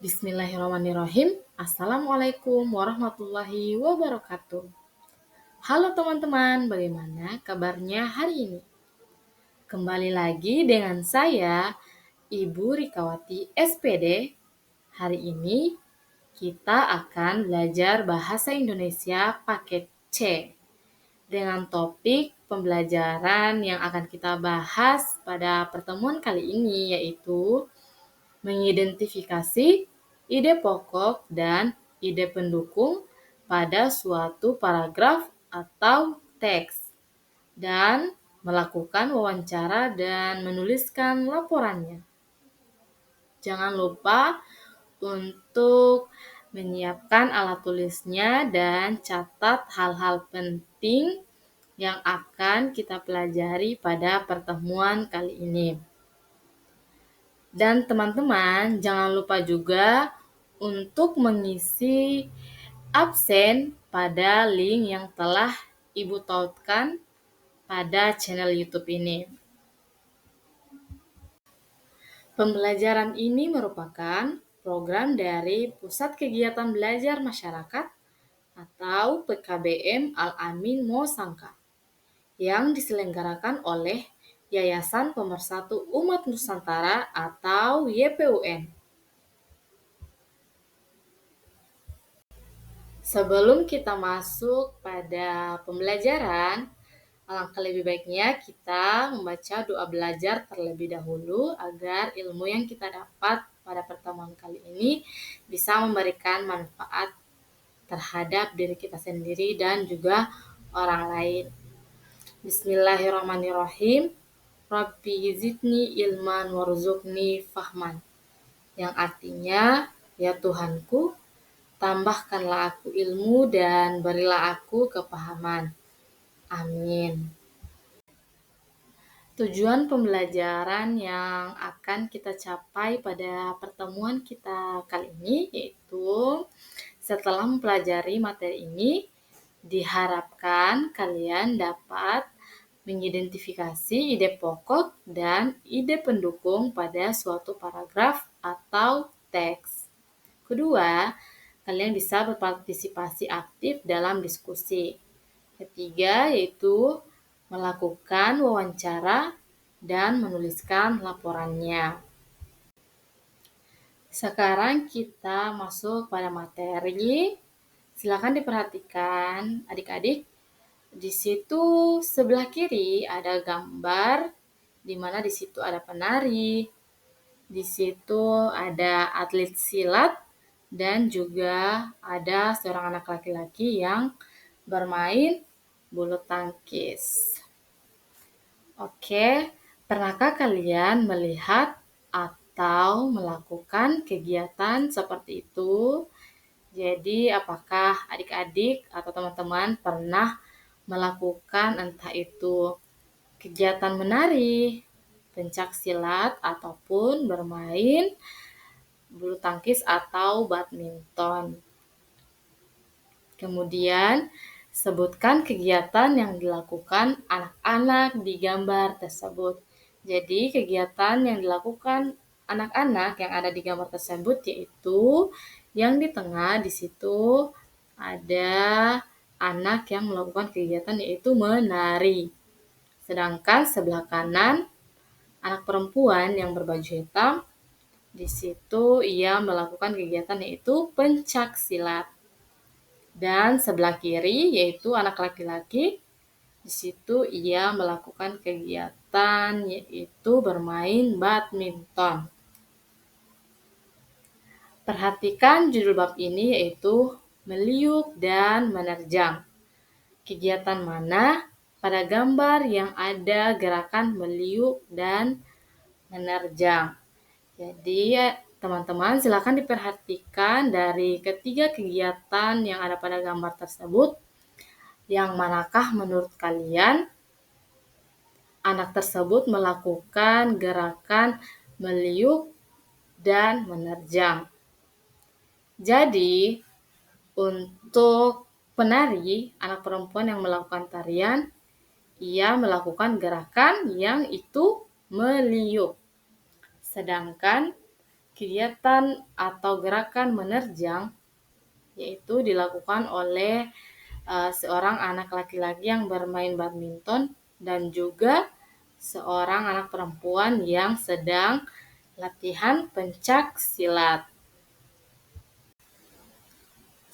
Bismillahirrahmanirrahim. Assalamualaikum warahmatullahi wabarakatuh. Halo teman-teman, bagaimana kabarnya hari ini? Kembali lagi dengan saya, Ibu Rikawati SPD. Hari ini kita akan belajar bahasa Indonesia paket C dengan topik pembelajaran yang akan kita bahas pada pertemuan kali ini, yaitu mengidentifikasi ide pokok dan ide pendukung pada suatu paragraf atau teks, dan melakukan wawancara dan menuliskan laporannya. Jangan lupa untuk menyiapkan alat tulisnya dan catat hal-hal penting yang akan kita pelajari pada pertemuan kali ini. Dan teman-teman, jangan lupa juga untuk mengisi absen pada link yang telah Ibu tautkan pada channel YouTube ini. Pembelajaran ini merupakan program dari Pusat Kegiatan Belajar Masyarakat atau PKBM Al-Amin Mosangka yang diselenggarakan oleh Yayasan Pemersatu Umat Nusantara atau YPUN. Sebelum kita masuk pada pembelajaran, alangkah lebih baiknya kita membaca doa belajar terlebih dahulu agar ilmu yang kita dapat pada pertemuan kali ini bisa memberikan manfaat terhadap diri kita sendiri dan juga orang lain. Bismillahirrahmanirrahim. Rabbi zidni ilman warzuqni fahman. Yang artinya, ya Tuhanku, tambahkanlah aku ilmu dan berilah aku kepahaman. Amin. Tujuan pembelajaran yang akan kita capai pada pertemuan kita kali ini yaitu setelah mempelajari materi ini, diharapkan kalian dapat mengidentifikasi ide pokok dan ide pendukung pada suatu paragraf atau teks. Kedua, kalian bisa berpartisipasi aktif dalam diskusi. Ketiga, yaitu melakukan wawancara dan menuliskan laporannya. Sekarang kita masuk pada materi. Silakan diperhatikan adik-adik. Di situ sebelah kiri ada gambar, di mana di situ ada penari, di situ ada atlet silat, dan juga ada seorang anak laki-laki yang bermain bulu tangkis. Oke, pernahkah kalian melihat atau melakukan kegiatan seperti itu? Jadi, apakah adik-adik atau teman-teman pernah melakukan entah itu kegiatan menari, pencak silat, ataupun bermain bulu tangkis atau badminton? Kemudian, sebutkan kegiatan yang dilakukan anak-anak di gambar tersebut. Jadi, kegiatan yang dilakukan anak-anak yang ada di gambar tersebut yaitu yang di tengah di situ ada anak yang melakukan kegiatan yaitu menari. Sedangkan sebelah kanan anak perempuan yang berbaju hitam, di situ ia melakukan kegiatan yaitu pencak silat. Dan sebelah kiri yaitu anak laki-laki, di situ ia melakukan kegiatan yaitu bermain badminton. Perhatikan judul bab ini yaitu meliuk dan menerjang. Kegiatan mana pada gambar yang ada gerakan meliuk dan menerjang? Jadi teman-teman silakan diperhatikan dari ketiga kegiatan yang ada pada gambar tersebut, yang manakah menurut kalian anak tersebut melakukan gerakan meliuk dan menerjang? Jadi, untuk penari, anak perempuan yang melakukan tarian, ia melakukan gerakan yang itu meliuk. Sedangkan Kegiatan atau gerakan menerjang yaitu dilakukan oleh seorang anak laki-laki yang bermain badminton dan juga seorang anak perempuan yang sedang latihan pencak silat.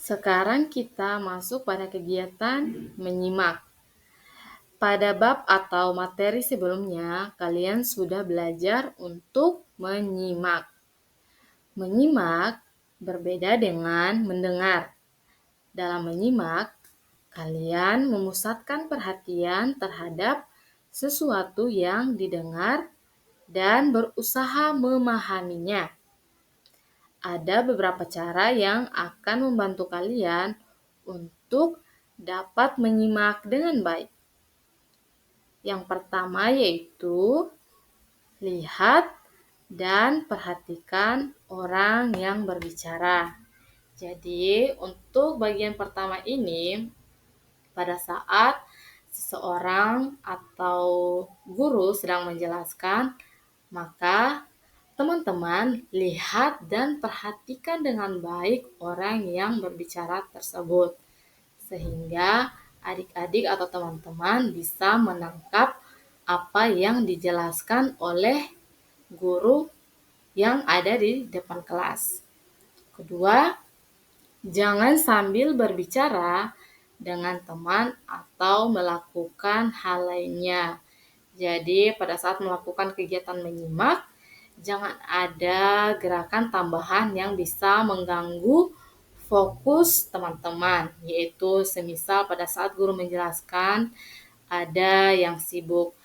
Sekarang kita masuk pada kegiatan menyimak. Pada bab atau materi sebelumnya, kalian sudah belajar untuk menyimak. Menyimak berbeda dengan mendengar. Dalam menyimak, kalian memusatkan perhatian terhadap sesuatu yang didengar dan berusaha memahaminya. Ada beberapa cara yang akan membantu kalian untuk dapat menyimak dengan baik. Yang pertama yaitu lihat dan perhatikan orang yang berbicara. Jadi, untuk bagian pertama ini, pada saat seseorang atau guru sedang menjelaskan, maka teman-teman lihat dan perhatikan dengan baik orang yang berbicara tersebut, sehingga adik-adik atau teman-teman bisa menangkap apa yang dijelaskan oleh guru yang ada di depan kelas. Kedua, jangan sambil berbicara dengan teman atau melakukan hal lainnya. Jadi, pada saat melakukan kegiatan menyimak, jangan ada gerakan tambahan yang bisa mengganggu fokus teman-teman, yaitu semisal pada saat guru menjelaskan, ada yang sibuk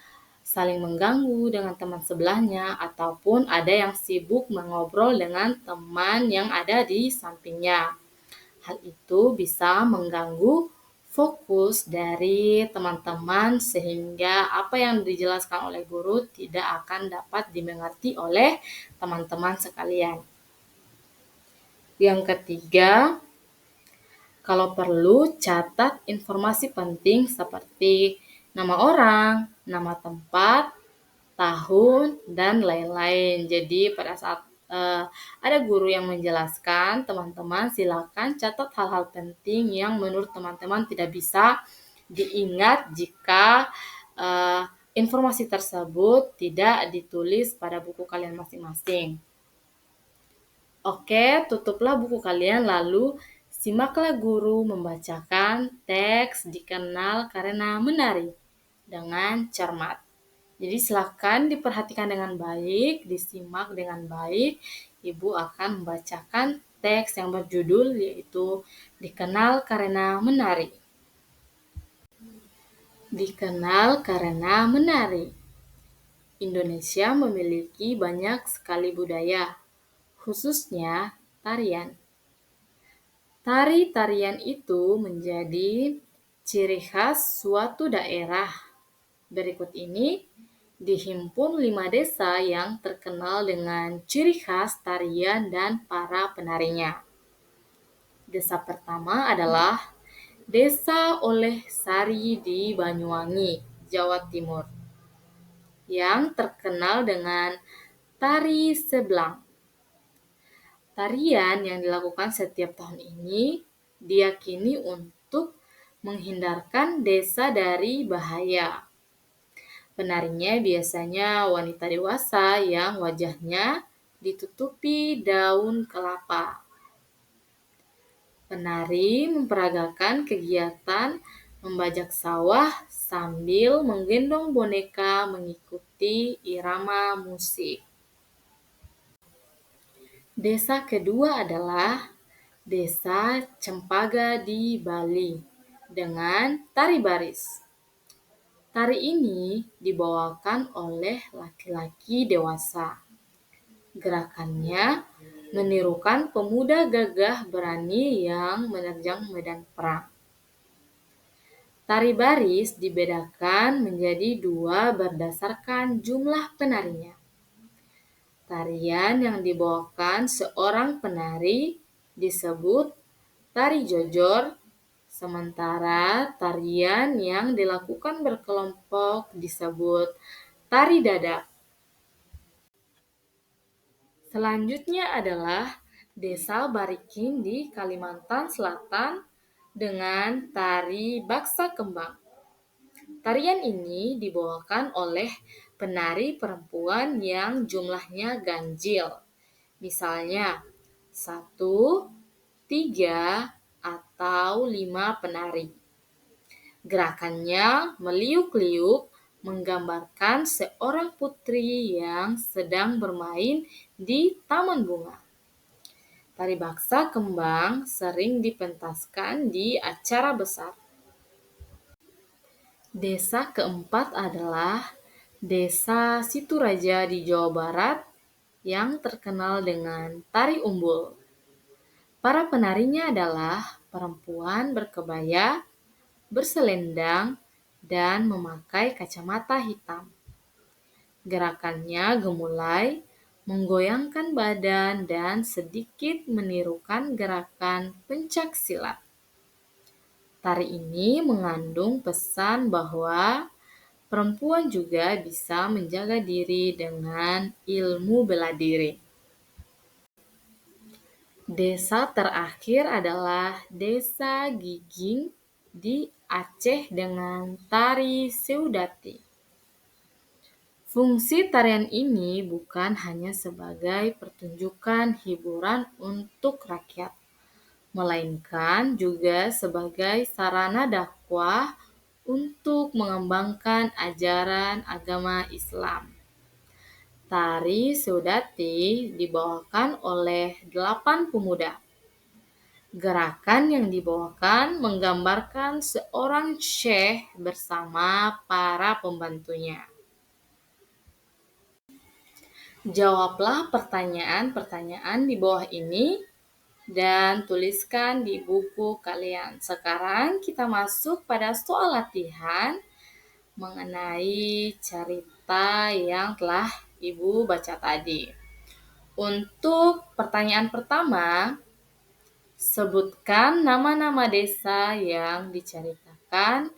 saling mengganggu dengan teman sebelahnya, ataupun ada yang sibuk mengobrol dengan teman yang ada di sampingnya. Hal itu bisa mengganggu fokus dari teman-teman sehingga apa yang dijelaskan oleh guru tidak akan dapat dimengerti oleh teman-teman sekalian. Yang ketiga, kalau perlu catat informasi penting seperti nama orang, nama tempat, tahun, dan lain-lain. Jadi pada saat ada guru yang menjelaskan, teman-teman silakan catat hal-hal penting yang menurut teman-teman tidak bisa diingat jika informasi tersebut tidak ditulis pada buku kalian masing-masing. Oke, tutuplah buku kalian lalu simaklah guru membacakan teks dikenal karena menari dengan cermat. Jadi silakan diperhatikan dengan baik, disimak dengan baik. Ibu akan membacakan teks yang berjudul yaitu Dikenal Karena Menari. Dikenal karena menari. Indonesia memiliki banyak sekali budaya, khususnya tarian. Tari-tarian itu menjadi ciri khas suatu daerah. Berikut ini dihimpun 5 desa yang terkenal dengan ciri khas tarian dan para penarinya. Desa pertama adalah Desa Oleh Sari di Banyuwangi, Jawa Timur, yang terkenal dengan tari seblang. Tarian yang dilakukan setiap tahun ini diyakini untuk menghindarkan desa dari bahaya. Penarinya biasanya wanita dewasa yang wajahnya ditutupi daun kelapa. Penari memperagakan kegiatan membajak sawah sambil menggendong boneka mengikuti irama musik. Desa kedua adalah Desa Cempaka di Bali dengan tari baris. Tari ini dibawakan oleh laki-laki dewasa. Gerakannya menirukan pemuda gagah berani yang menerjang medan perang. Tari baris dibedakan menjadi 2 berdasarkan jumlah penarinya. Tarian yang dibawakan seorang penari disebut tari jojor, sementara tarian yang dilakukan berkelompok disebut tari dadak. Selanjutnya adalah Desa Barikin di Kalimantan Selatan dengan tari Baksa Kembang. Tarian ini dibawakan oleh penari perempuan yang jumlahnya ganjil. Misalnya, 1, 3, atau 5 penari. Gerakannya meliuk-liuk menggambarkan seorang putri yang sedang bermain di taman bunga. Tari Baksa Kembang sering dipentaskan di acara besar. Desa keempat adalah Desa Situraja di Jawa Barat yang terkenal dengan tari umbul. Para penarinya adalah perempuan berkebaya, berselendang, dan memakai kacamata hitam. Gerakannya gemulai, menggoyangkan badan, dan sedikit menirukan gerakan pencak silat. Tari ini mengandung pesan bahwa perempuan juga bisa menjaga diri dengan ilmu bela diri. Desa terakhir adalah Desa Giging di Aceh dengan tari Seudati. Fungsi tarian ini bukan hanya sebagai pertunjukan hiburan untuk rakyat, melainkan juga sebagai sarana dakwah untuk mengembangkan ajaran agama Islam. Tari Seudati dibawakan oleh 8 pemuda. Gerakan yang dibawakan menggambarkan seorang syekh bersama para pembantunya. Jawablah pertanyaan-pertanyaan di bawah ini dan tuliskan di buku kalian. Sekarang kita masuk pada soal latihan mengenai cerita yang telah Ibu baca tadi. Untuk pertanyaan pertama, sebutkan nama-nama desa yang diceritakan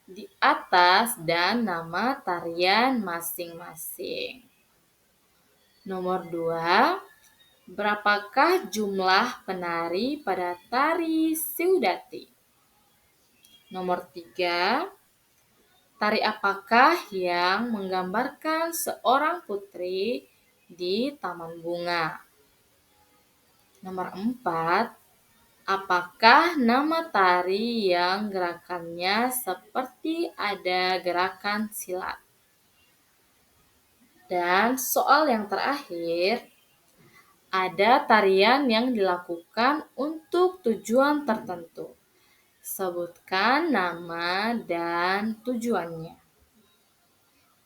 di atas dan nama tarian masing-masing. Nomor 2, berapakah jumlah penari pada tari Seudati? Nomor 3, tari apakah yang menggambarkan seorang putri di taman bunga? Nomor 4, apakah nama tari yang gerakannya seperti ada gerakan silat? Dan soal yang terakhir, ada tarian yang dilakukan untuk tujuan tertentu. Sebutkan nama dan tujuannya.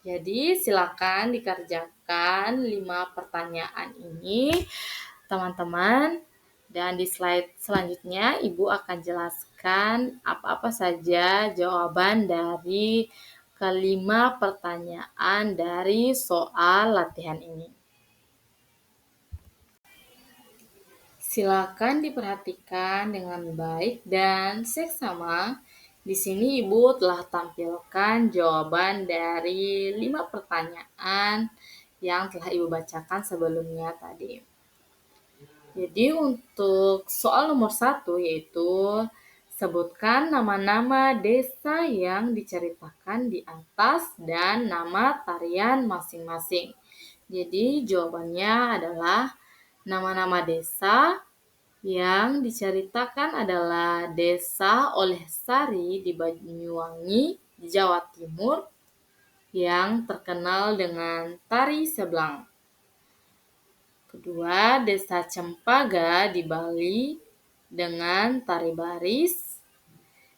Jadi silakan dikerjakan 5 pertanyaan ini, teman-teman. Dan di slide selanjutnya, Ibu akan jelaskan apa-apa saja jawaban dari kelima pertanyaan dari soal latihan ini. Silakan diperhatikan dengan baik dan seksama. Di sini Ibu telah tampilkan jawaban dari 5 pertanyaan yang telah Ibu bacakan sebelumnya tadi. Jadi untuk soal nomor 1 yaitu sebutkan nama-nama desa yang diceritakan di atas dan nama tarian masing-masing. Jadi jawabannya adalah nama-nama desa yang diceritakan adalah Desa Olehsari di Banyuwangi, Jawa Timur, yang terkenal dengan tari seblang. Kedua, Desa Cempaka di Bali dengan tari baris.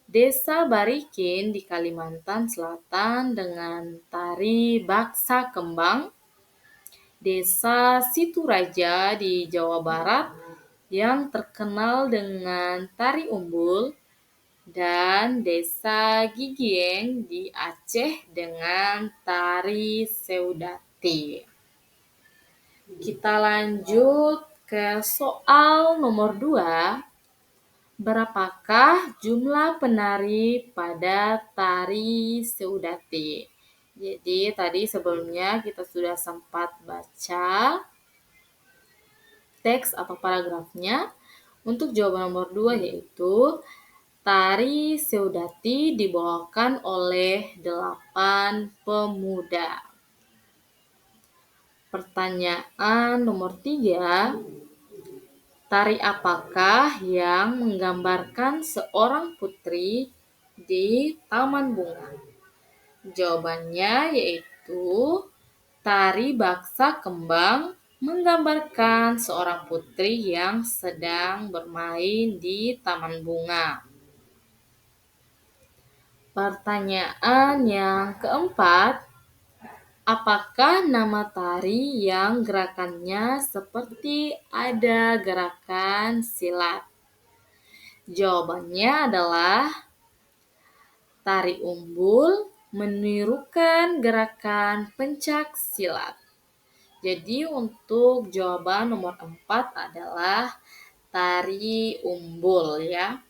Desa Barikin di Kalimantan Selatan dengan tari Baksa Kembang. Desa Situraja di Jawa Barat yang terkenal dengan tari umbul, dan Desa Gigieng di Aceh dengan tari Seudati. Kita lanjut ke soal nomor 2. Berapakah jumlah penari pada tari Seudati? Jadi tadi sebelumnya kita sudah sempat baca teks atau paragrafnya. Untuk jawaban nomor 2 yaitu tari Seudati dibawakan oleh 8 pemuda. Pertanyaan nomor 3, tari apakah yang menggambarkan seorang putri di taman bunga? Jawabannya yaitu tari Baksa Kembang menggambarkan seorang putri yang sedang bermain di taman bunga. Pertanyaan yang keempat, apakah nama tari yang gerakannya seperti ada gerakan silat? Jawabannya adalah tari umbul menirukan gerakan pencak silat. Jadi untuk jawaban nomor 4 adalah tari umbul ya.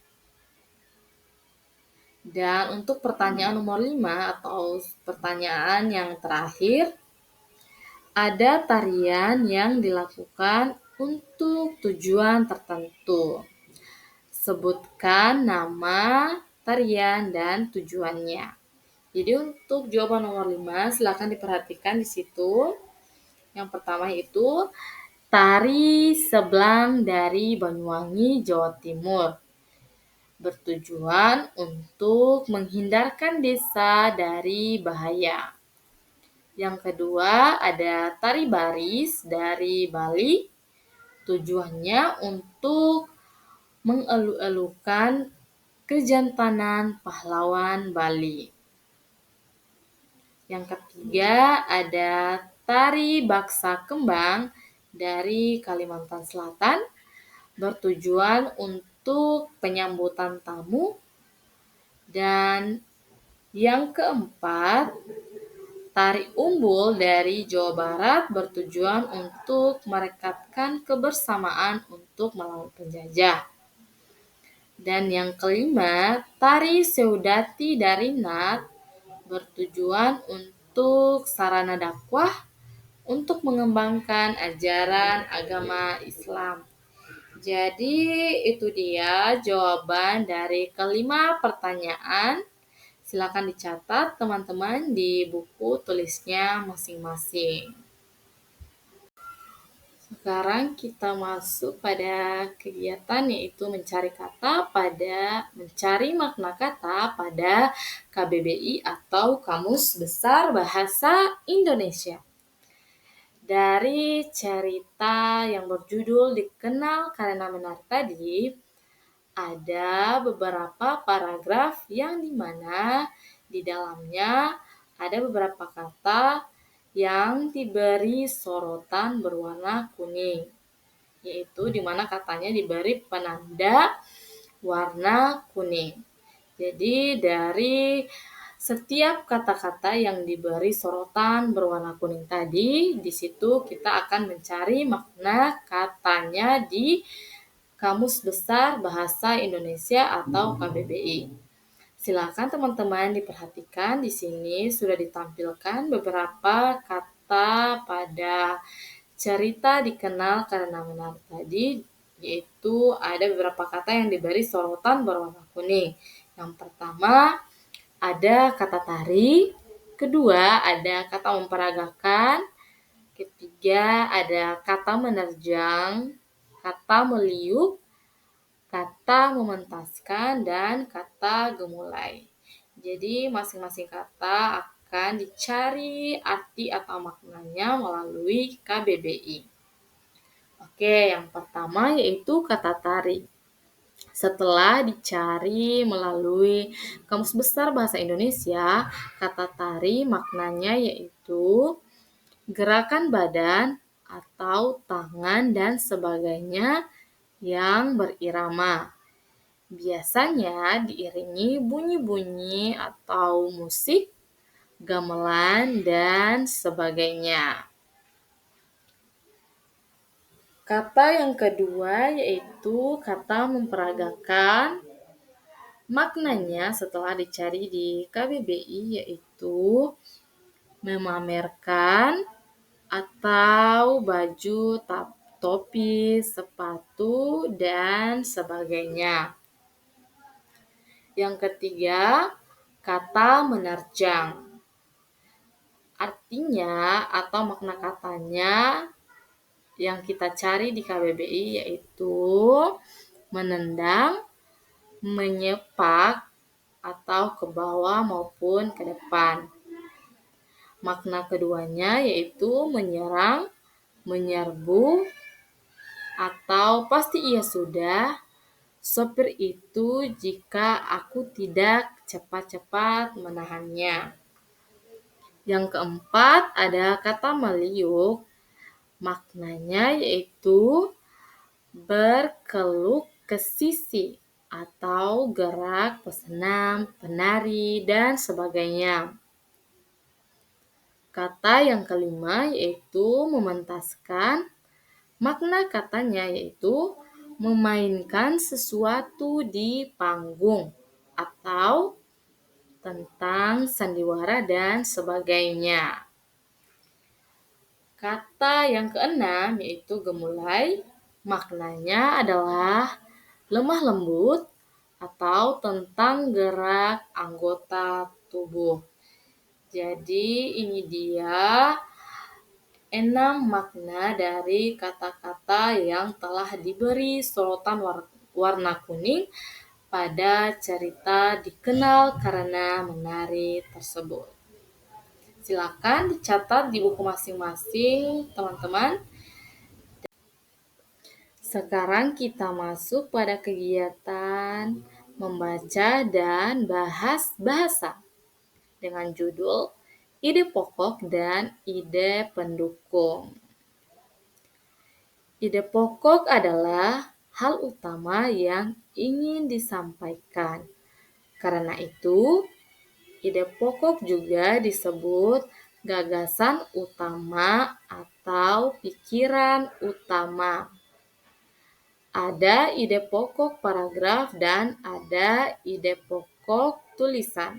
Dan untuk pertanyaan nomor 5 atau pertanyaan yang terakhir, ada tarian yang dilakukan untuk tujuan tertentu. Sebutkan nama tarian dan tujuannya. Jadi untuk jawaban nomor 5 silakan diperhatikan di situ. Yang pertama itu tari Seblang dari Banyuwangi, Jawa Timur. Bertujuan untuk menghindarkan desa dari bahaya. Yang kedua ada tari Baris dari Bali. Tujuannya untuk mengeluh-elukan kejantanan pahlawan Bali. Yang ketiga ada tari Baksa Kembang dari Kalimantan Selatan. Bertujuan untuk penyambutan tamu. Dan yang keempat, tari umbul dari Jawa Barat bertujuan untuk merekatkan kebersamaan untuk melawan penjajah. Dan yang kelima, tari Seudati dari Nat bertujuan untuk sarana dakwah untuk mengembangkan ajaran agama Islam. Jadi itu dia jawaban dari kelima pertanyaan. Silakan dicatat teman-teman di buku tulisnya masing-masing. Sekarang kita masuk pada kegiatan yaitu mencari makna kata pada KBBI atau Kamus Besar Bahasa Indonesia. Dari cerita yang berjudul Dikenal Karena Menarik tadi, ada beberapa paragraf yang dimana di dalamnya ada beberapa kata yang diberi sorotan berwarna kuning, yaitu dimana katanya diberi penanda warna kuning. Jadi dari setiap kata-kata yang diberi sorotan berwarna kuning tadi, di situ kita akan mencari makna katanya di Kamus Besar Bahasa Indonesia atau KBBI. Silakan teman-teman diperhatikan di sini sudah ditampilkan beberapa kata pada cerita Dikenal Karena Menarik tadi, yaitu ada beberapa kata yang diberi sorotan berwarna kuning. Yang pertama ada kata tari, kedua ada kata memperagakan, ketiga ada kata menerjang, kata meliuk, kata mementaskan, dan kata gemulai. Jadi masing-masing kata akan dicari arti atau maknanya melalui KBBI. Oke, yang pertama yaitu kata tari. Setelah dicari melalui Kamus Besar Bahasa Indonesia, kata tari maknanya yaitu gerakan badan atau tangan dan sebagainya yang berirama. Biasanya diiringi bunyi-bunyi atau musik, gamelan, dan sebagainya. Kata yang kedua yaitu kata memperagakan. Maknanya setelah dicari di KBBI yaitu memamerkan atau baju topi, sepatu, dan sebagainya. Yang ketiga, kata menerjang. Artinya atau makna katanya yang kita cari di KBBI yaitu menendang, menyepak, atau ke bawah maupun ke depan. Makna keduanya yaitu menyerang, menyerbu, atau pasti ia sudah, sopir itu jika aku tidak cepat-cepat menahannya. Yang keempat ada kata meliuk, maknanya yaitu berkeluk ke sisi atau gerak pesenam, penari, dan sebagainya. Kata yang kelima yaitu mementaskan, makna katanya yaitu memainkan sesuatu di panggung atau tentang sandiwara dan sebagainya. Kata yang keenam yaitu gemulai, maknanya adalah lemah lembut atau tentang gerak anggota tubuh. Jadi ini dia 6 makna dari kata-kata yang telah diberi sorotan warna kuning pada cerita Dikenal Karena Menari tersebut. Silakan dicatat di buku masing-masing, teman-teman. Sekarang kita masuk pada kegiatan membaca dan bahas bahasa dengan judul Ide Pokok dan Ide Pendukung. Ide pokok adalah hal utama yang ingin disampaikan. Karena itu, ide pokok juga disebut gagasan utama atau pikiran utama. Ada ide pokok paragraf dan ada ide pokok tulisan.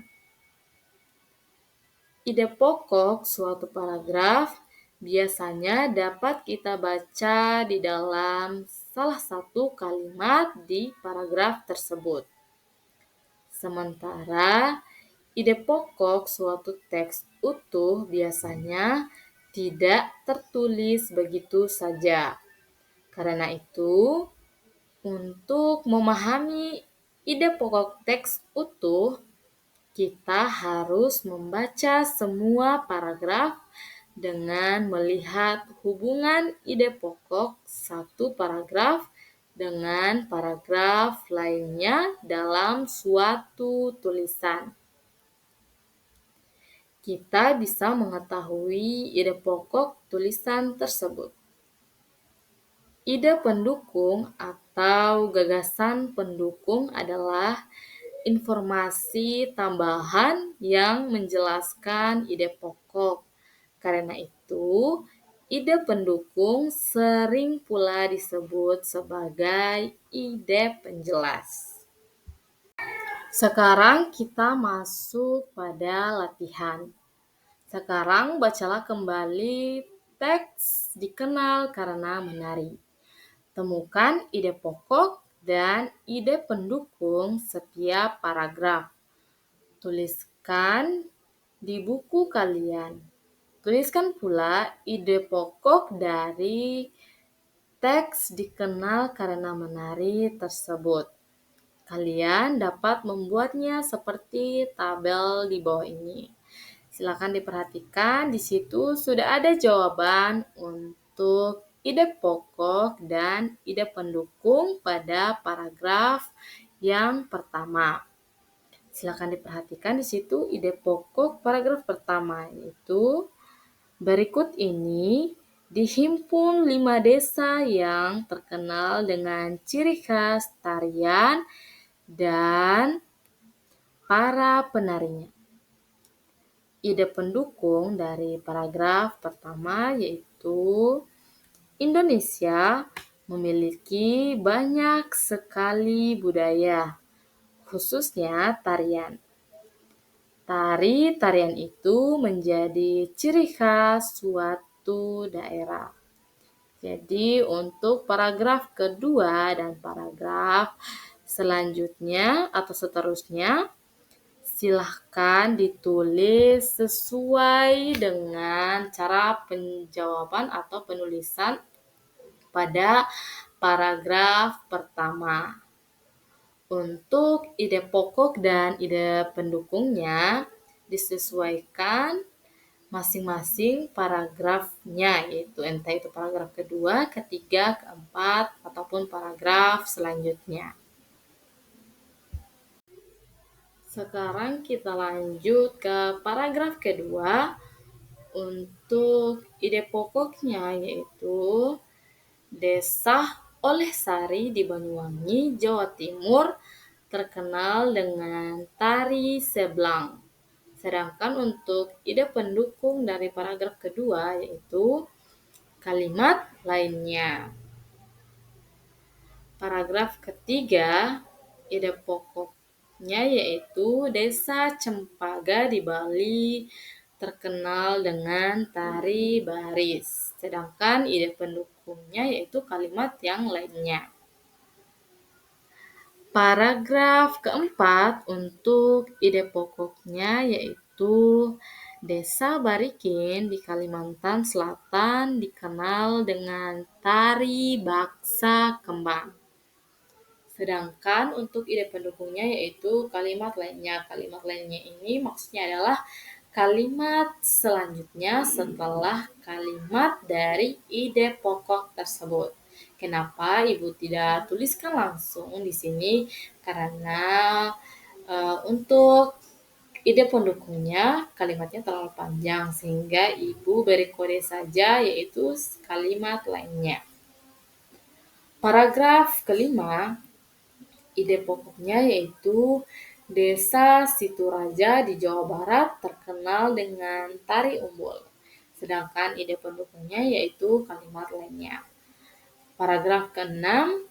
Ide pokok suatu paragraf biasanya dapat kita baca di dalam salah satu kalimat di paragraf tersebut. Sementara ide pokok suatu teks utuh biasanya tidak tertulis begitu saja. Karena itu, untuk memahami ide pokok teks utuh, kita harus membaca semua paragraf dengan melihat hubungan ide pokok satu paragraf dengan paragraf lainnya dalam suatu tulisan. Kita bisa mengetahui ide pokok tulisan tersebut. Ide pendukung atau gagasan pendukung adalah informasi tambahan yang menjelaskan ide pokok. Karena itu, ide pendukung sering pula disebut sebagai ide penjelas. Sekarang kita masuk pada latihan. Sekarang bacalah kembali teks Dikenal Karena Menari. Temukan ide pokok dan ide pendukung setiap paragraf. Tuliskan di buku kalian. Tuliskan pula ide pokok dari teks Dikenal Karena Menari tersebut. Kalian dapat membuatnya seperti tabel di bawah ini. Silakan diperhatikan, di situ sudah ada jawaban untuk ide pokok dan ide pendukung pada paragraf yang pertama. Silakan diperhatikan di situ ide pokok paragraf pertama, yaitu berikut ini dihimpun 5 desa yang terkenal dengan ciri khas tarian dan para penarinya. Ide pendukung dari paragraf pertama yaitu Indonesia memiliki banyak sekali budaya, khususnya tarian. Tarian itu menjadi ciri khas suatu daerah. Jadi untuk paragraf kedua dan paragraf selanjutnya atau seterusnya, silahkan ditulis sesuai dengan cara penjawaban atau penulisan pada paragraf pertama. Untuk ide pokok dan ide pendukungnya disesuaikan masing-masing paragrafnya, yaitu entah itu paragraf kedua, ketiga, keempat, ataupun paragraf selanjutnya. Sekarang kita lanjut ke paragraf kedua. Untuk ide pokoknya yaitu Desa Olehsari di Banyuwangi, Jawa Timur terkenal dengan tari sebelang. Sedangkan untuk ide pendukung dari paragraf kedua yaitu kalimat lainnya. Paragraf ketiga, ide pokoknya yaitu Desa Cempaka di Bali terkenal dengan tari baris. Sedangkan ide pendukungnya yaitu kalimat yang lainnya. Paragraf keempat untuk ide pokoknya yaitu Desa Barikin di Kalimantan Selatan dikenal dengan tari baksa kembang. Sedangkan untuk ide pendukungnya yaitu kalimat lainnya. Kalimat lainnya ini maksudnya adalah kalimat selanjutnya setelah kalimat dari ide pokok tersebut. Kenapa Ibu tidak tuliskan langsung di sini? Karena untuk ide pendukungnya kalimatnya terlalu panjang sehingga Ibu beri kode saja yaitu kalimat lainnya. Paragraf kelima, ide pokoknya yaitu Desa Situraja di Jawa Barat terkenal dengan tari umbul. Sedangkan ide pendukungnya yaitu kalimat lainnya. Paragraf keenam,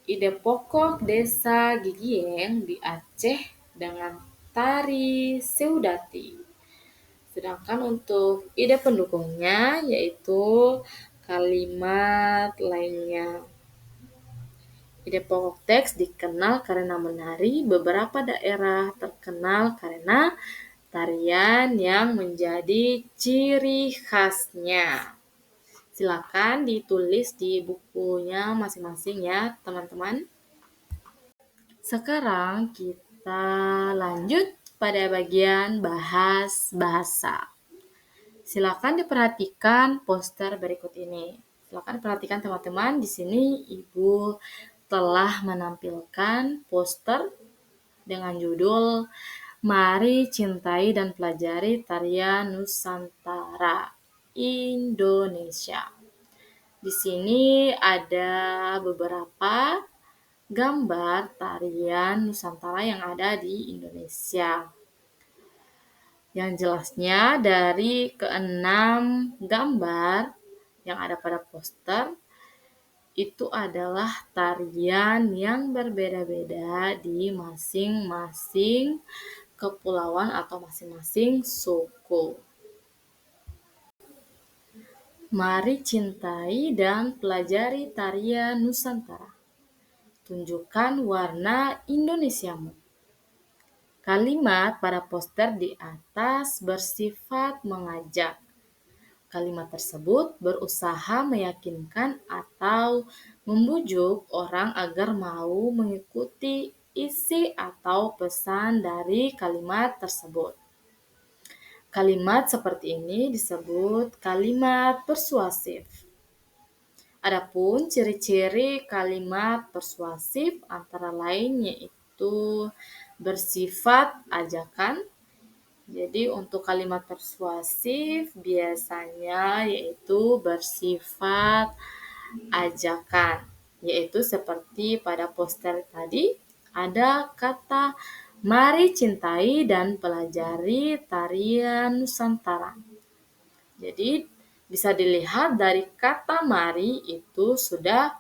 ide pokok Desa Gigieng di Aceh dengan tari Seudati. Sedangkan untuk ide pendukungnya yaitu kalimat lainnya. Ide pokok teks dikenal karena menari, beberapa daerah terkenal karena tarian yang menjadi ciri khasnya. Silakan ditulis di bukunya masing-masing ya, teman-teman. Sekarang kita lanjut pada bagian bahas bahasa. Silakan diperhatikan poster berikut ini. Silakan perhatikan teman-teman, di sini Ibu telah menampilkan poster dengan judul Mari Cintai dan Pelajari Tarian Nusantara Indonesia. Di sini ada beberapa gambar tarian Nusantara yang ada di Indonesia. Yang jelasnya dari keenam gambar yang ada pada poster, itu adalah tarian yang berbeda-beda di masing-masing kepulauan atau masing-masing suku. Mari cintai dan pelajari tarian Nusantara. Tunjukkan warna Indonesiamu. Kalimat pada poster di atas bersifat mengajak. Kalimat tersebut berusaha meyakinkan atau membujuk orang agar mau mengikuti isi atau pesan dari kalimat tersebut. Kalimat seperti ini disebut kalimat persuasif. Adapun ciri-ciri kalimat persuasif antara lain yaitu bersifat ajakan. Jadi untuk kalimat persuasif biasanya yaitu bersifat ajakan, yaitu seperti pada poster tadi ada kata mari cintai dan pelajari tarian Nusantara. Jadi bisa dilihat dari kata mari itu sudah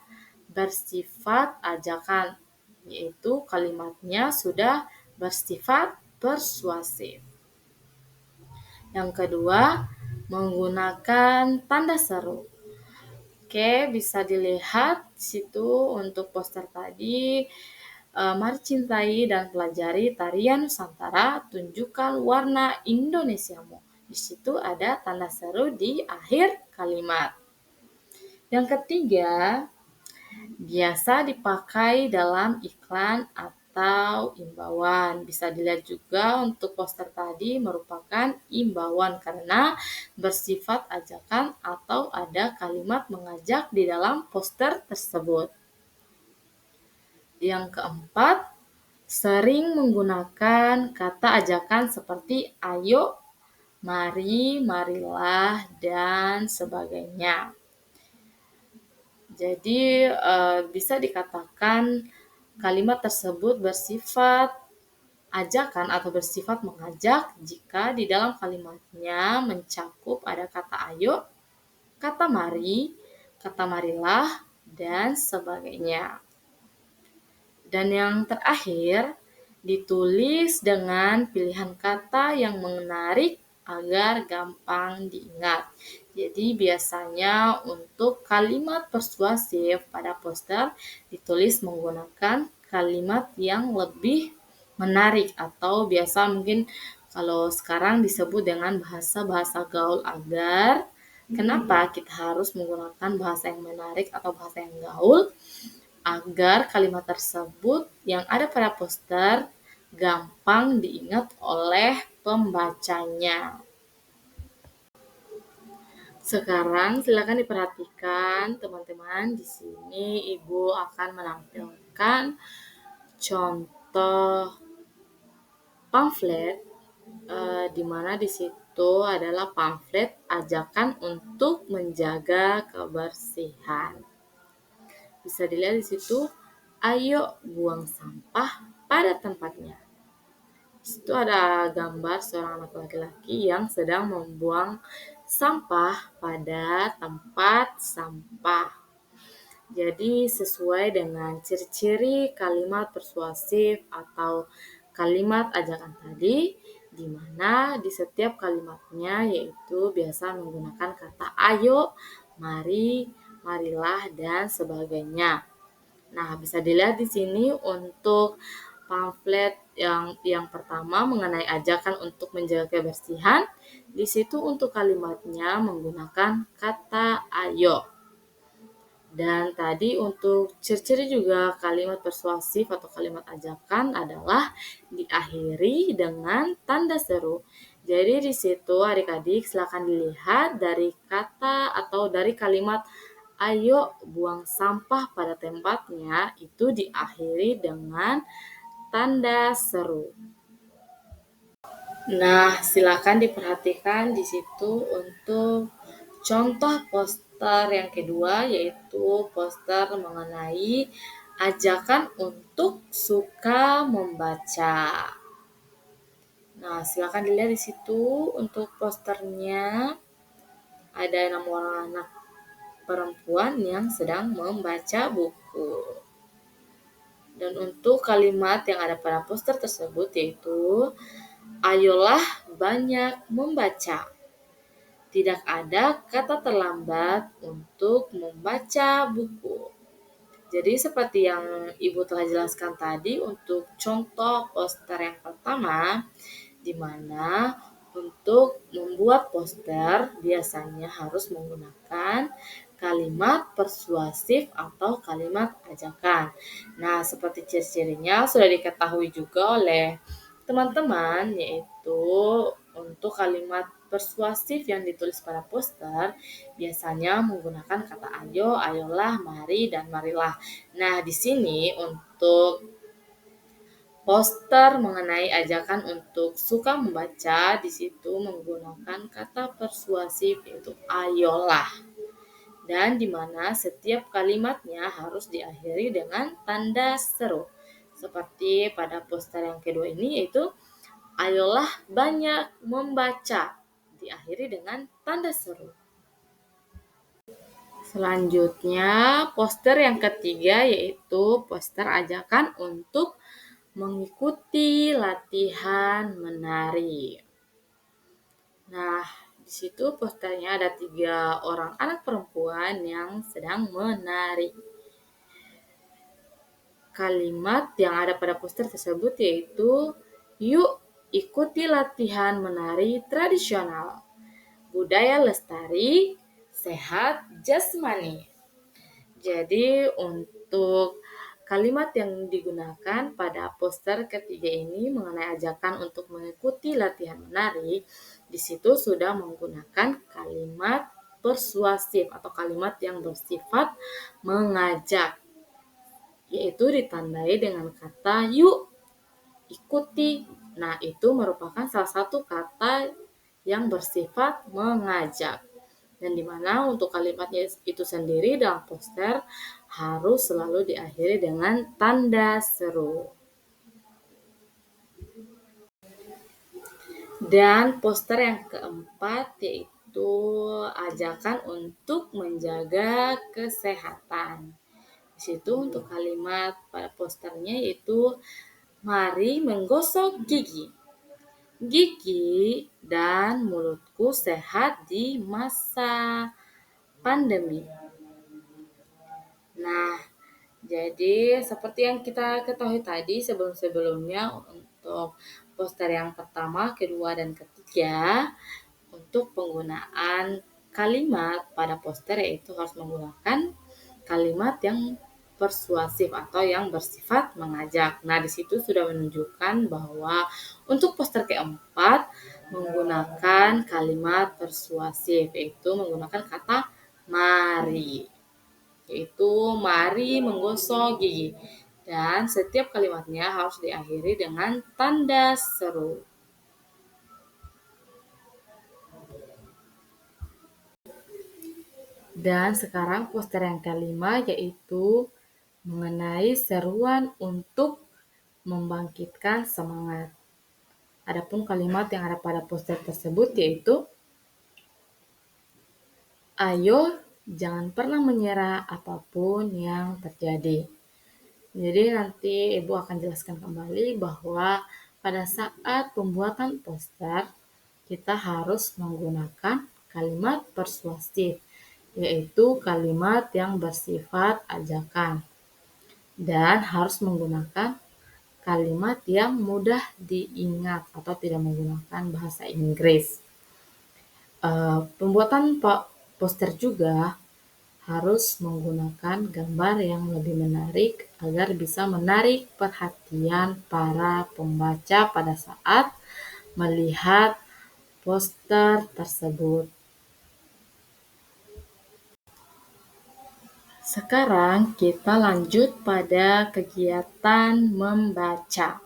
bersifat ajakan, yaitu kalimatnya sudah bersifat persuasif. Yang kedua, menggunakan tanda seru. Oke, bisa dilihat di situ untuk poster tadi, mari cintai dan pelajari tarian Nusantara, tunjukkan warna Indonesiamu. Di situ ada tanda seru di akhir kalimat. Yang ketiga, biasa dipakai dalam iklan atau imbauan. Bisa dilihat juga untuk poster tadi merupakan imbauan karena bersifat ajakan atau ada kalimat mengajak di dalam poster tersebut. Yang keempat, sering menggunakan kata ajakan seperti ayo, mari, marilah, dan sebagainya. Jadi bisa dikatakan kalimat tersebut bersifat ajakan atau bersifat mengajak jika di dalam kalimatnya mencakup ada kata ayo, kata mari, kata marilah, dan sebagainya. Dan yang terakhir, ditulis dengan pilihan kata yang menarik agar gampang diingat. Jadi biasanya untuk kalimat persuasif pada poster ditulis menggunakan kalimat yang lebih menarik atau biasa mungkin kalau sekarang disebut dengan bahasa-bahasa gaul agar kenapa kita harus menggunakan bahasa yang menarik atau bahasa yang gaul? Agar kalimat tersebut yang ada pada poster gampang diingat oleh pembacanya. Sekarang silakan diperhatikan teman-teman, di sini Ibu akan menampilkan contoh pamflet di mana di situ adalah pamflet ajakan untuk menjaga kebersihan. Bisa dilihat di situ, ayo buang sampah pada tempatnya. Di situ ada gambar seorang anak laki-laki yang sedang membuang sampah pada tempat sampah. Jadi sesuai dengan ciri-ciri kalimat persuasif atau kalimat ajakan tadi, di mana di setiap kalimatnya yaitu biasa menggunakan kata ayo, mari, marilah, dan sebagainya. Nah, bisa dilihat di sini untuk pamflet yang pertama mengenai ajakan untuk menjaga kebersihan. Di situ untuk kalimatnya menggunakan kata ayo. Dan tadi untuk ciri-ciri juga kalimat persuasif atau kalimat ajakan adalah diakhiri dengan tanda seru. Jadi di situ adik-adik silakan dilihat dari kata atau dari kalimat ayo buang sampah pada tempatnya itu diakhiri dengan tanda seru. Nah, silakan diperhatikan di situ untuk contoh poster yang kedua yaitu poster mengenai ajakan untuk suka membaca. Nah, silakan dilihat di situ untuk posternya ada 6 orang anak perempuan yang sedang membaca buku. Dan untuk kalimat yang ada pada poster tersebut yaitu ayolah banyak membaca. Tidak ada kata terlambat untuk membaca buku. Jadi seperti yang Ibu telah jelaskan tadi untuk contoh poster yang pertama, di mana untuk membuat poster biasanya harus menggunakan kalimat persuasif atau kalimat ajakan. Nah, seperti ciri-cirinya sudah diketahui juga oleh teman-teman, yaitu untuk kalimat persuasif yang ditulis pada poster biasanya menggunakan kata ayo, ayolah, mari, dan marilah. Nah, di sini untuk poster mengenai ajakan untuk suka membaca di situ menggunakan kata persuasif yaitu ayolah. Dan di mana setiap kalimatnya harus diakhiri dengan tanda seru. Seperti pada poster yang kedua ini yaitu ayolah banyak membaca, diakhiri dengan tanda seru. Selanjutnya, poster yang ketiga yaitu poster ajakan untuk mengikuti latihan menari. Nah, Di situ posternya ada 3 orang anak perempuan yang sedang menari. Kalimat yang ada pada poster tersebut yaitu, "Yuk ikuti latihan menari tradisional. Budaya lestari, sehat jasmani." Jadi untuk kalimat yang digunakan pada poster ketiga ini mengenai ajakan untuk mengikuti latihan menari, di situ sudah menggunakan kalimat persuasif atau kalimat yang bersifat mengajak, yaitu ditandai dengan kata yuk, ikuti. Nah, itu merupakan salah satu kata yang bersifat mengajak. Dan di mana untuk kalimatnya itu sendiri dalam poster harus selalu diakhiri dengan tanda seru. Dan poster yang keempat yaitu ajakan untuk menjaga kesehatan. Di situ untuk kalimat pada posternya yaitu, mari menggosok gigi. Gigi dan mulutku sehat di masa pandemi. Nah, jadi seperti yang kita ketahui tadi sebelum-sebelumnya untuk poster yang pertama, kedua, dan ketiga, untuk penggunaan kalimat pada poster yaitu harus menggunakan kalimat yang persuasif atau yang bersifat mengajak. Nah, di situ sudah menunjukkan bahwa untuk poster keempat menggunakan kalimat persuasif yaitu menggunakan kata mari. Yaitu mari menggosok gigi. Dan setiap kalimatnya harus diakhiri dengan tanda seru. Dan sekarang poster yang kelima yaitu mengenai seruan untuk membangkitkan semangat. Adapun kalimat yang ada pada poster tersebut yaitu, ayo jangan pernah menyerah apapun yang terjadi. Jadi nanti Ibu akan jelaskan kembali bahwa pada saat pembuatan poster, kita harus menggunakan kalimat persuasif, yaitu kalimat yang bersifat ajakan. Dan harus menggunakan kalimat yang mudah diingat atau tidak menggunakan bahasa Inggris. Pembuatan poster juga harus menggunakan gambar yang lebih menarik agar bisa menarik perhatian para pembaca pada saat melihat poster tersebut. Sekarang kita lanjut pada kegiatan membaca.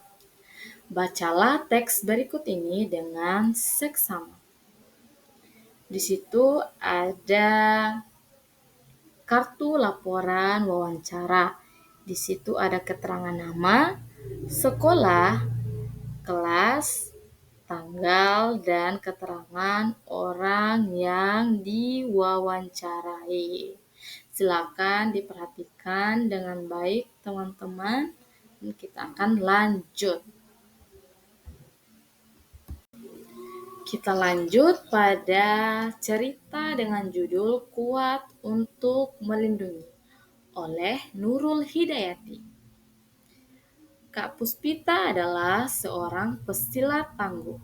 Bacalah teks berikut ini dengan seksama. Di situ ada kartu laporan wawancara. Di situ ada keterangan nama, sekolah, kelas, tanggal, dan keterangan orang yang diwawancarai. Silakan diperhatikan dengan baik teman-teman. Kita akan lanjut. Kita lanjut pada cerita dengan judul Kuat untuk Melindungi oleh Nurul Hidayati. Kak Puspita adalah seorang pesilat tangguh.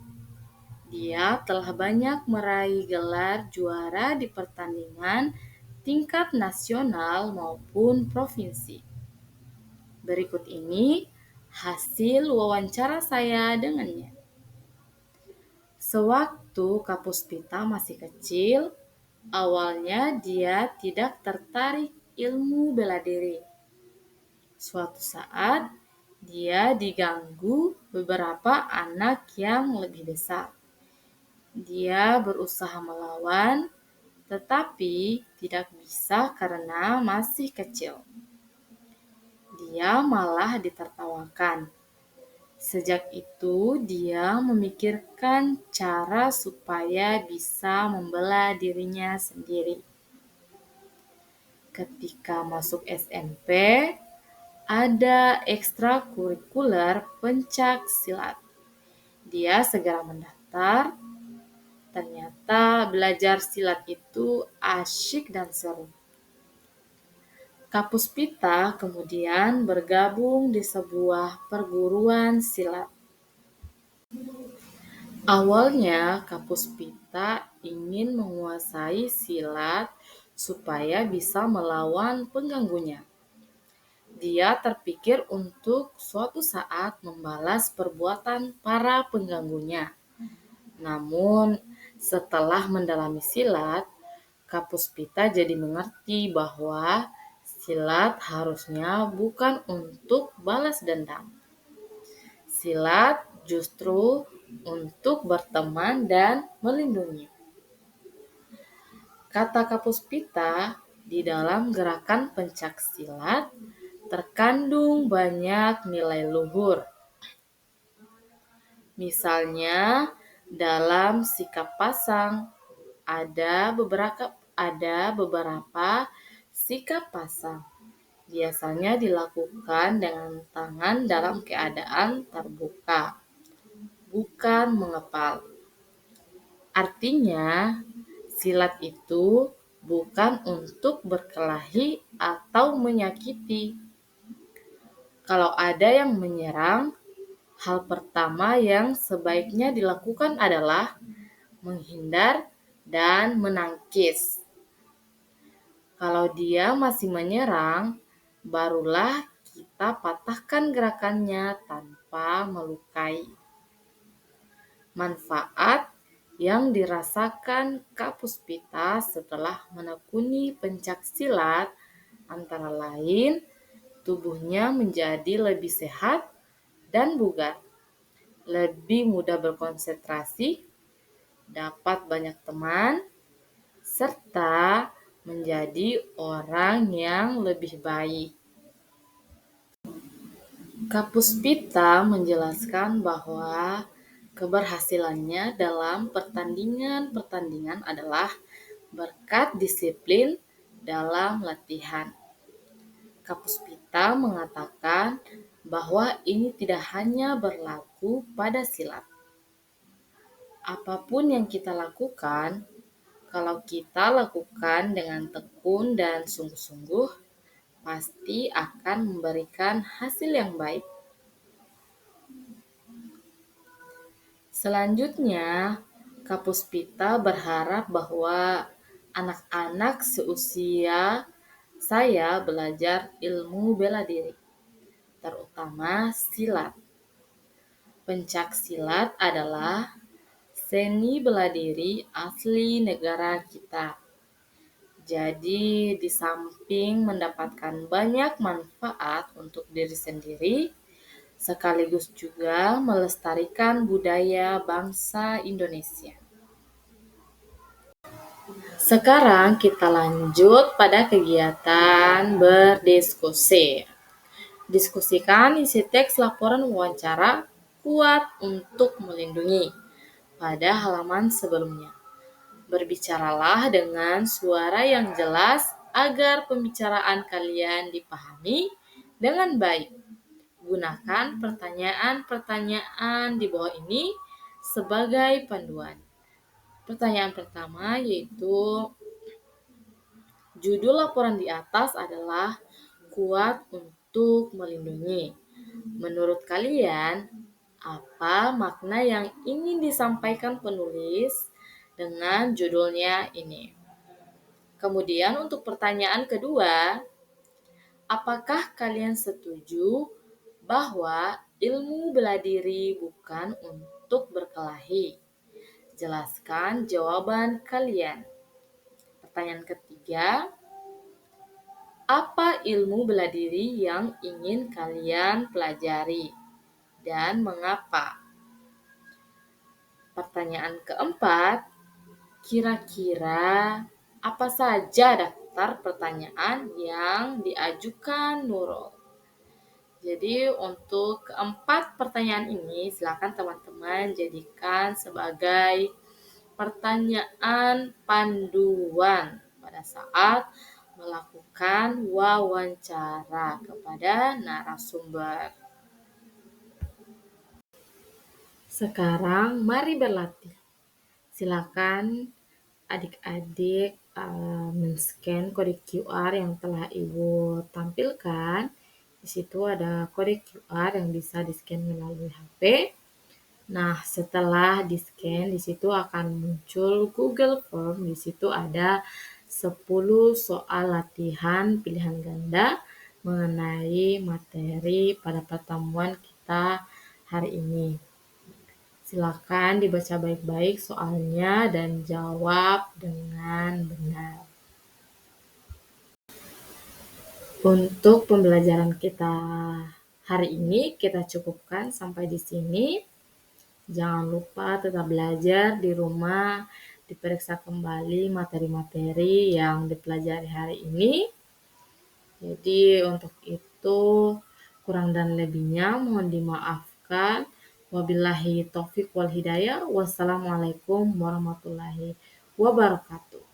Dia telah banyak meraih gelar juara di pertandingan tingkat nasional maupun provinsi. Berikut ini hasil wawancara saya dengannya. Sewaktu Kak Puspita masih kecil, awalnya dia tidak tertarik ilmu bela diri. Suatu saat, dia diganggu beberapa anak yang lebih besar. Dia berusaha melawan, tetapi tidak bisa karena masih kecil. Dia malah ditertawakan. Sejak itu, dia memikirkan cara supaya bisa membela dirinya sendiri. Ketika masuk SMP, ada ekstrakurikuler pencak silat. Dia segera mendaftar, ternyata belajar silat itu asyik dan seru. Kapus Pita kemudian bergabung di sebuah perguruan silat. Awalnya, Kapus Pita ingin menguasai silat supaya bisa melawan pengganggunya. Dia terpikir untuk suatu saat membalas perbuatan para pengganggunya. Namun, setelah mendalami silat, Kapus Pita jadi mengerti bahwa silat harusnya bukan untuk balas dendam. Silat justru untuk berteman dan melindungi. Kata Kapus Pita di dalam gerakan pencak silat terkandung banyak nilai luhur. Misalnya, dalam sikap pasang ada beberapa sikap pasang. Biasanya dilakukan dengan tangan dalam keadaan terbuka, bukan mengepal. Artinya, silat itu bukan untuk berkelahi atau menyakiti. Kalau ada yang menyerang, hal pertama yang sebaiknya dilakukan adalah menghindar dan menangkis. Kalau dia masih menyerang, barulah kita patahkan gerakannya tanpa melukai. Manfaat yang dirasakan Kapus Pita setelah menekuni pencak silat antara lain tubuhnya menjadi lebih sehat dan bugar, lebih mudah berkonsentrasi, dapat banyak teman, serta menjadi orang yang lebih baik. Kapus Pita menjelaskan bahwa keberhasilannya dalam pertandingan-pertandingan adalah berkat disiplin dalam latihan. Kapus Pita mengatakan bahwa ini tidak hanya berlaku pada silat. Apapun yang kita lakukan, kalau kita lakukan dengan tekun dan sungguh-sungguh, pasti akan memberikan hasil yang baik. Selanjutnya, Kapus Pita berharap bahwa anak-anak seusia saya belajar ilmu bela diri, terutama silat. Pencak silat adalah seni bela diri asli negara kita. Jadi, di samping mendapatkan banyak manfaat untuk diri sendiri, sekaligus juga melestarikan budaya bangsa Indonesia. Sekarang kita lanjut pada kegiatan berdiskusi. Diskusikan isi teks laporan wawancara kuat untuk melindungi pada halaman sebelumnya. Berbicaralah dengan suara yang jelas agar pembicaraan kalian dipahami dengan baik. Gunakan pertanyaan-pertanyaan di bawah ini sebagai panduan. Pertanyaan pertama yaitu, judul laporan di atas adalah kuat untuk melindungi. Menurut kalian, apa makna yang ingin disampaikan penulis dengan judulnya ini? Kemudian untuk pertanyaan kedua, apakah kalian setuju bahwa ilmu bela diri bukan untuk berkelahi? Jelaskan jawaban kalian. Pertanyaan ketiga, apa ilmu bela diri yang ingin kalian pelajari dan mengapa? Pertanyaan keempat, kira-kira apa saja daftar pertanyaan yang diajukan Nurul? Jadi untuk keempat pertanyaan ini silakan teman-teman jadikan sebagai pertanyaan panduan pada saat melakukan wawancara kepada narasumber. Sekarang mari berlatih. Silakan adik-adik men-scan kode QR yang telah Ibu tampilkan. Di situ ada kode QR yang bisa di-scan melalui HP. Nah, setelah di-scan, di situ akan muncul Google Form. Di situ ada 10 soal latihan pilihan ganda mengenai materi pada pertemuan kita hari ini. Silakan dibaca baik-baik soalnya dan jawab dengan benar. Untuk pembelajaran kita hari ini kita cukupkan sampai di sini. Jangan lupa tetap belajar di rumah, diperiksa kembali materi-materi yang dipelajari hari ini. Jadi untuk itu kurang dan lebihnya mohon dimaafkan. Wabillahi taufiq wal hidayah. Wassalamualaikum warahmatullahi wabarakatuh.